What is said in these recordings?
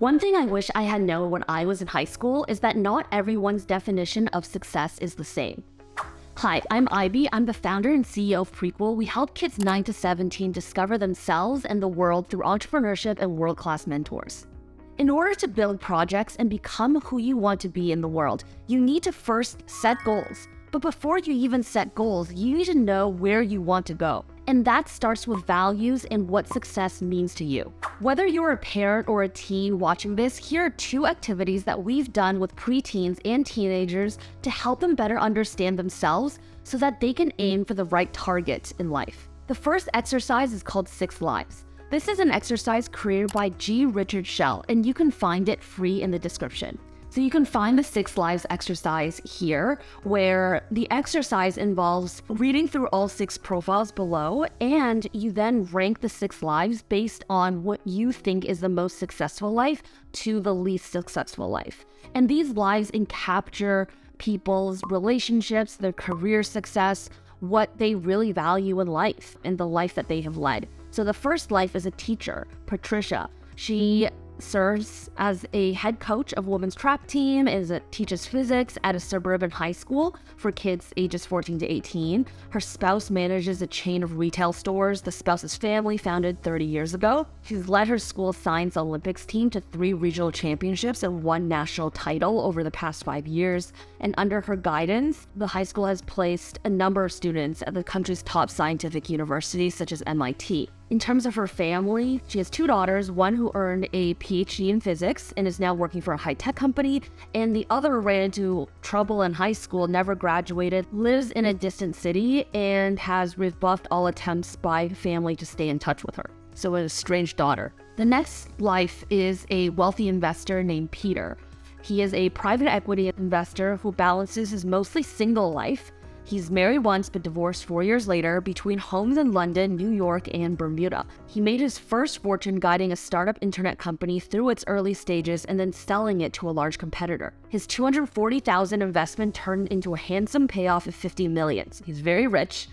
One thing I wish I had known when I was in high school is that not everyone's definition of success is the same. Hi, I'm Ivy. I'm the founder and CEO of Prequel. We help kids 9 to 17 discover themselves and the world through entrepreneurship and world-class mentors. In order to build projects and become who you want to be in the world, you need to first set goals. But before you even set goals, you need to know where you want to go. And that starts with values and what success means to you. Whether you're a parent or a teen watching this, here are 2 activities that we've done with preteens and teenagers to help them better understand themselves so that they can aim for the right targets in life. The first exercise is called 6 Lives. This is an exercise created by G. Richard Schell, and you can find it free in the description. So you can find the 6 Lives exercise here, where the exercise involves reading through all 6 profiles below, and you then rank the 6 lives based on what you think is the most successful life to the least successful life. And these lives capture people's relationships, their career success, what they really value in life, and the life that they have led. So the first life is a teacher, Patricia. She serves as a head coach of women's track team, teaches physics at a suburban high school for kids ages 14 to 18. Her spouse manages a chain of retail stores the spouse's family founded 30 years ago. She's led her school's science Olympics team to 3 regional championships and 1 national title over the past 5 years. And under her guidance, the high school has placed a number of students at the country's top scientific universities, such as MIT. In terms of her family, she has 2 daughters, one who earned a PhD in physics and is now working for a high-tech company, and the other ran into trouble in high school, never graduated, lives in a distant city, and has rebuffed all attempts by family to stay in touch with her. So an estranged daughter. The next life is a wealthy investor named Peter. He is a private equity investor who balances his mostly single life. He's married once but divorced 4 years later between homes in London, New York, and Bermuda. He made his first fortune guiding a startup internet company through its early stages and then selling it to a large competitor. His $240,000 investment turned into a handsome payoff of $50 million. He's very rich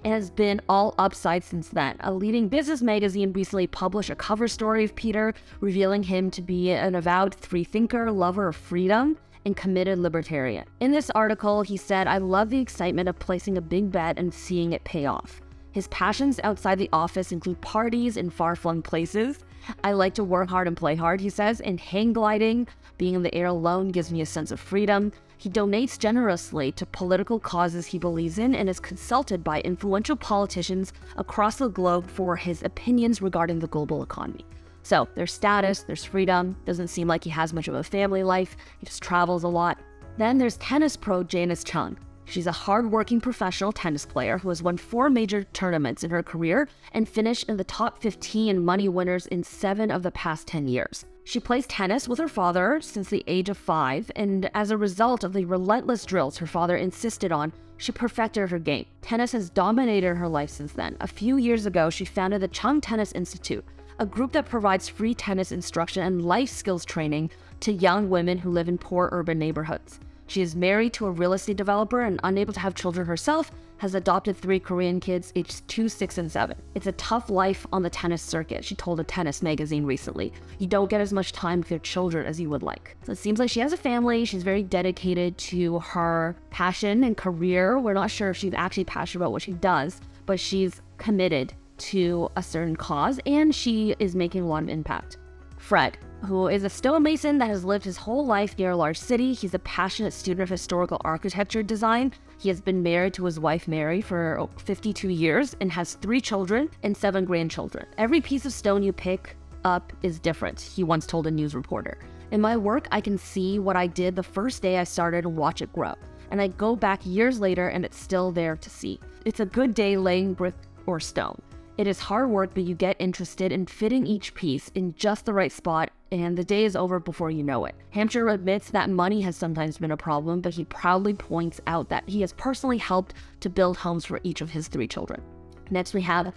and has been all upside since then. A leading business magazine recently published a cover story of Peter, revealing him to be an avowed freethinker, lover of freedom, and committed libertarian. In this article, he said, "I love the excitement of placing a big bet and seeing it pay off. His passions outside the office include parties in far-flung places. I like to work hard and play hard," he says, "and hang gliding, being in the air alone gives me a sense of freedom." He donates generously to political causes he believes in and is consulted by influential politicians across the globe for his opinions regarding the global economy. So there's status, there's freedom, doesn't seem like he has much of a family life, he just travels a lot. Then there's tennis pro Janice Chung. She's a hard-working professional tennis player who has won 4 major tournaments in her career and finished in the top 15 money winners in 7 of the past 10 years. She plays tennis with her father since the age of 5, and as a result of the relentless drills her father insisted on, she perfected her game. Tennis has dominated her life since then. A few years ago, she founded the Chung Tennis Institute, a group that provides free tennis instruction and life skills training to young women who live in poor urban neighborhoods. She is married to a real estate developer and, unable to have children herself, has adopted 3 Korean kids aged 2, 6, and 7. "It's a tough life on the tennis circuit," she told a tennis magazine recently. "You don't get as much time with your children as you would like." So it seems like she has a family. She's very dedicated to her passion and career. We're not sure if she's actually passionate about what she does, but she's committed to a certain cause, and she is making a lot of impact. Fred, who is a stonemason that has lived his whole life near a large city. He's a passionate student of historical architecture design. He has been married to his wife Mary for 52 years and has 3 children and 7 grandchildren. "Every piece of stone you pick up is different," he once told a news reporter. "In my work, I can see what I did the first day I started and watch it grow. And I go back years later and it's still there to see. It's a good day laying brick or stone. It is hard work, but you get interested in fitting each piece in just the right spot, and the day is over before you know it." Hampshire admits that money has sometimes been a problem, but he proudly points out that he has personally helped to build homes for each of his 3 children. Next, we have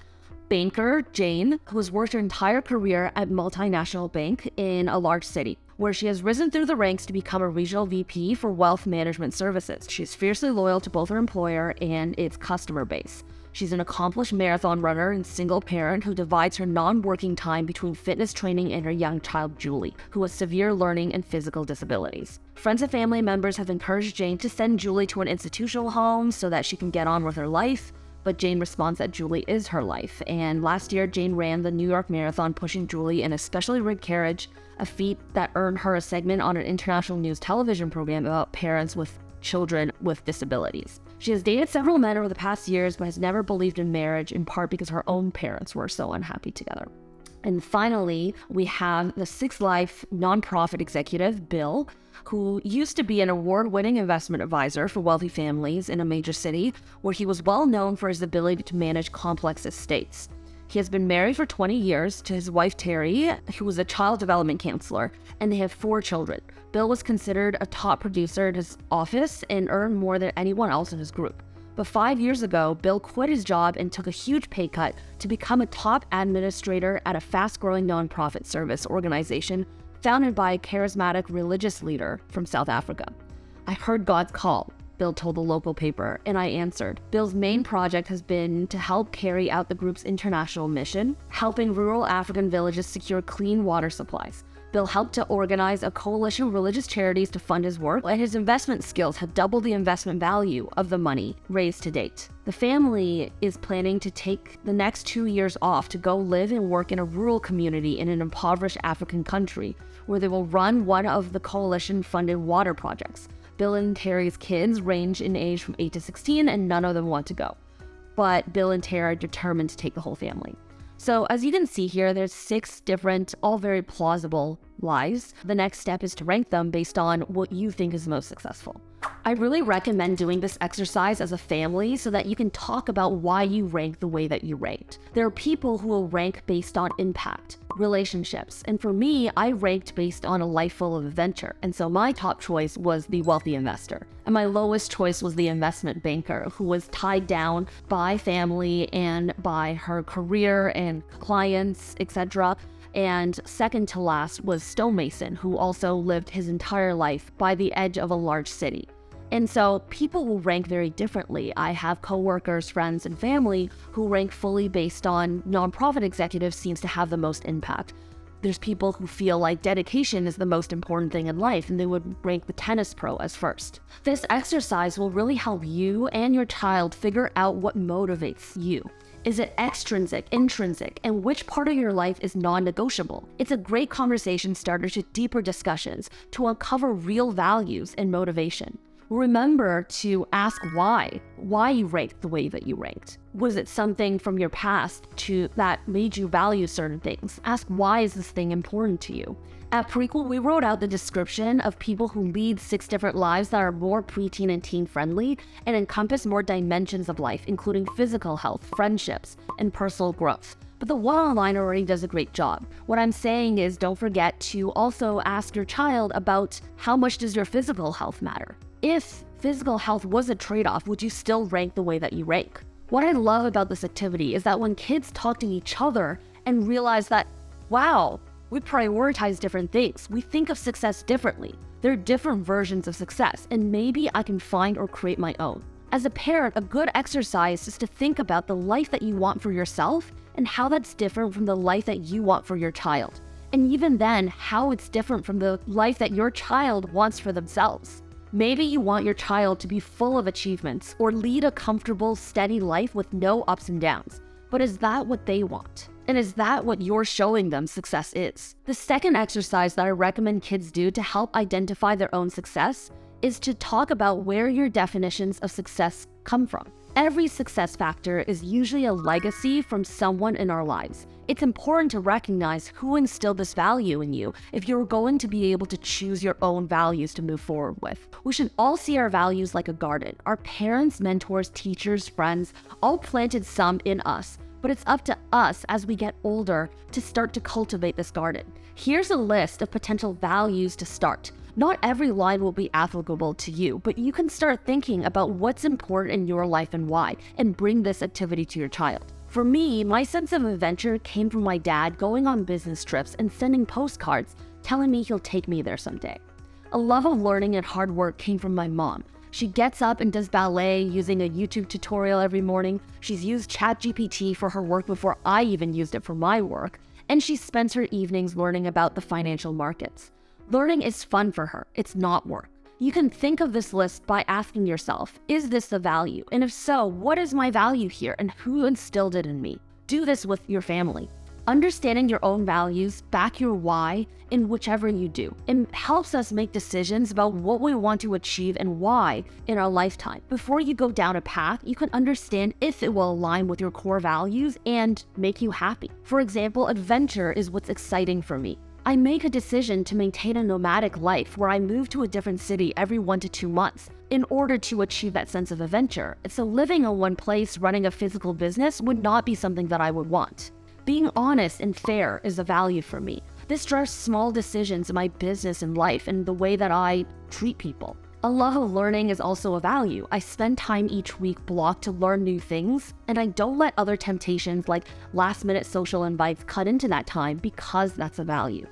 banker Jane, who has worked her entire career at a multinational bank in a large city, where she has risen through the ranks to become a regional VP for wealth management services. She is fiercely loyal to both her employer and its customer base. She's an accomplished marathon runner and single parent who divides her non-working time between fitness training and her young child, Julie, who has severe learning and physical disabilities. Friends and family members have encouraged Jane to send Julie to an institutional home so that she can get on with her life, but Jane responds that Julie is her life. And last year, Jane ran the New York Marathon, pushing Julie in a specially rigged carriage, a feat that earned her a segment on an international news television program about parents with children with disabilities. She has dated several men over the past years, but has never believed in marriage, in part because her own parents were so unhappy together. And finally, we have the Six Life nonprofit executive, Bill, who used to be an award-winning investment advisor for wealthy families in a major city, where he was well known for his ability to manage complex estates. He has been married for 20 years to his wife, Terry, who was a child development counselor, and they have 4 children. Bill was considered a top producer at his office and earned more than anyone else in his group. But 5 years ago, Bill quit his job and took a huge pay cut to become a top administrator at a fast-growing nonprofit service organization founded by a charismatic religious leader from South Africa. "I heard God's call," Bill told the local paper, and I answered. Bill's main project has been to help carry out the group's international mission, helping rural African villages secure clean water supplies. Bill helped to organize a coalition of religious charities to fund his work, and his investment skills have doubled the investment value of the money raised to date. The family is planning to take the next 2 years off to go live and work in a rural community in an impoverished African country, where they will run one of the coalition-funded water projects. Bill and Terry's kids range in age from 8 to 16, and none of them want to go. But Bill and Terry are determined to take the whole family. So as you can see here, there's 6 different, all very plausible lives. The next step is to rank them based on what you think is most successful. I really recommend doing this exercise as a family so that you can talk about why you rank the way that you ranked. There are people who will rank based on impact, relationships, and for me, I ranked based on a life full of adventure, and so my top choice was the wealthy investor, and my lowest choice was the investment banker, who was tied down by family and by her career and clients, etc. And second to last was stonemason, who also lived his entire life by the edge of a large city. And so people will rank very differently. I have coworkers, friends, and family who rank fully based on nonprofit executives seems to have the most impact. There's people who feel like dedication is the most important thing in life, and they would rank the tennis pro as first. This exercise will really help you and your child figure out what motivates you. Is it extrinsic, intrinsic, and which part of your life is non-negotiable? It's a great conversation starter to deeper discussions to uncover real values and motivation. Remember to ask why you ranked the way that you ranked. Was it something from your past that made you value certain things? Ask, why is this thing important to you? At Prequel, we wrote out the description of people who lead 6 different lives that are more preteen and teen friendly and encompass more dimensions of life, including physical health, friendships, and personal growth. But the one online already does a great job. What I'm saying is, don't forget to also ask your child about how much does your physical health matter? If physical health was a trade-off, would you still rank the way that you rank? What I love about this activity is that when kids talk to each other and realize that, wow, we prioritize different things, we think of success differently. There are different versions of success, and maybe I can find or create my own. As a parent, a good exercise is to think about the life that you want for yourself and how that's different from the life that you want for your child. And even then, how it's different from the life that your child wants for themselves. Maybe you want your child to be full of achievements or lead a comfortable, steady life with no ups and downs. But is that what they want? And is that what you're showing them success is? The second exercise that I recommend kids do to help identify their own success is to talk about where your definitions of success come from. Every success factor is usually a legacy from someone in our lives. It's important to recognize who instilled this value in you if you're going to be able to choose your own values to move forward with. We should all see our values like a garden. Our parents, mentors, teachers, friends, all planted some in us, but it's up to us as we get older to start to cultivate this garden. Here's a list of potential values to start. Not every line will be applicable to you, but you can start thinking about what's important in your life and why, and bring this activity to your child. For me, my sense of adventure came from my dad going on business trips and sending postcards telling me he'll take me there someday. A love of learning and hard work came from my mom. She gets up and does ballet using a YouTube tutorial every morning. She's used ChatGPT for her work before I even used it for my work. And she spends her evenings learning about the financial markets. Learning is fun for her. It's not work. You can think of this list by asking yourself, is this the value? And if so, what is my value here and who instilled it in me? Do this with your family. Understanding your own values, back your why in whichever you do. It helps us make decisions about what we want to achieve and why in our lifetime. Before you go down a path, you can understand if it will align with your core values and make you happy. For example, adventure is what's exciting for me. I make a decision to maintain a nomadic life where I move to a different city every 1 to 2 months in order to achieve that sense of adventure. So living in one place, running a physical business would not be something that I would want. Being honest and fair is a value for me. This drives small decisions in my business and life and the way that I treat people. A love of learning is also a value. I spend time each week blocked to learn new things, and I don't let other temptations like last-minute social invites cut into that time because that's a value.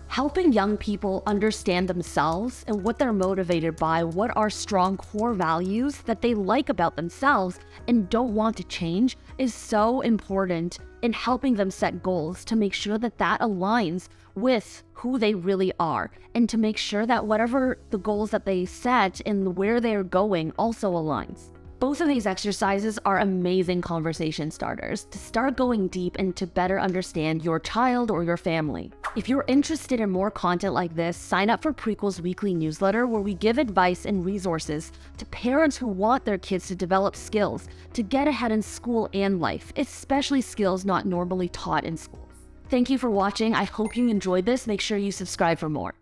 Helping young people understand themselves and what they're motivated by, what are strong core values that they like about themselves and don't want to change, is so important in helping them set goals to make sure that that aligns with who they really are, and to make sure that whatever the goals that they set and where they're going also aligns. Both of these exercises are amazing conversation starters to start going deep and to better understand your child or your family. If you're interested in more content like this, sign up for Prequel's weekly newsletter where we give advice and resources to parents who want their kids to develop skills to get ahead in school and life, especially skills not normally taught in schools. Thank you for watching. I hope you enjoyed this. Make sure you subscribe for more.